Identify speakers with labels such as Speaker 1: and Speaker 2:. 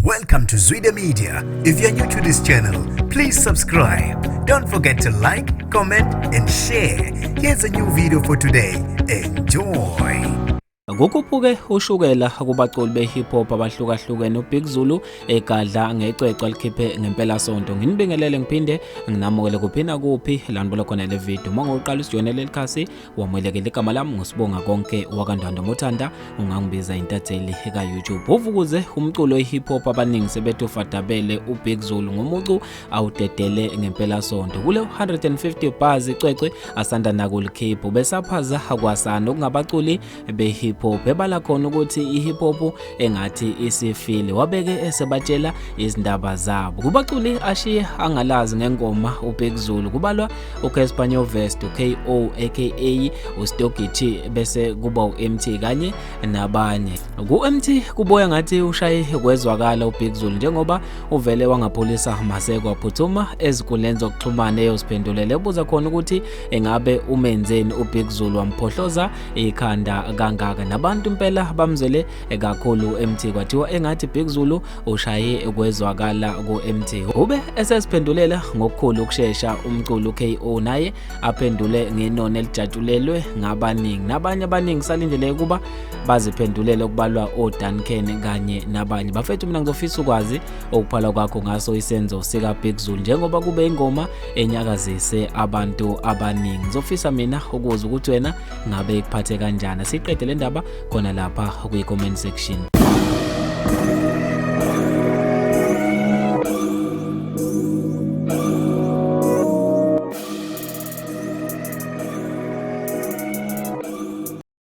Speaker 1: Welcome to ZULU Media. If you're new to this channel, please subscribe. Don't forget to like, comment and share. Here's a new video for today. Enjoy.
Speaker 2: Kukhuphuke ushukela kubaculi behip hop abahlukahlukene uBig ZULU egadla ngecwecwe alikhiphe ngempela sonto. Nginibingelele ngiphinde nginamukele kuphina kuphi lanibona khona le video. Mangoqala isijonele likhasi wamwelekela igama lami ngosibonga konke wakandando mothanda ungangibiza intatheli eka YouTube. Uvukuze umculo wehip hop abaningi sebetofadabele uBig ZULU ngomucu awudedele ngempela sonto. Kule 150 bars icwecwe asanda nakulikhipha besaphaza akwasana okungabaculi behip hop ebala khona ukuthi ihip hop engathi isifile wabeke esebatshela izindaba zabo kubaculi eshiya angalazi ngengoma uBig ZULU kubalwa uKespanyo Vest uKO aka uStokichi bese kuba uMT kanye nabanye kuMT kuboya ngathi ushaye kwezwakala uBig ZULU njengoba uvele wangapholisa maseko aphuthuma ezinkundleni zokuxhumana eyosiphendulele ebuza khona ukuthi engabe umenzeni uBig ZULU wamphohloza ikhanda kangaka nabantu impela bamzele kakhulu MT kwathiwa engathi Big ZULU ushaye kwezwakala ku-MT ube esesiphendulela ngokukhulu ukusheshsha umculo KO naye aphendule ngenono elijatshulelwe ngabaningi nabanye abaningi salindele kuba baziphendulele okubalwa oDuncan kanye nabanye bafethu mina ngizofisa ukwazi okuphala kwakho ngaso isenzo sika Big ZULU njengoba kube ingoma enyakazise abantu abaningi ngizofisa mina ukuza ukuthi wena ngabe ikuphathe kanjani siqede le ndaba khona lapha kwi comment section.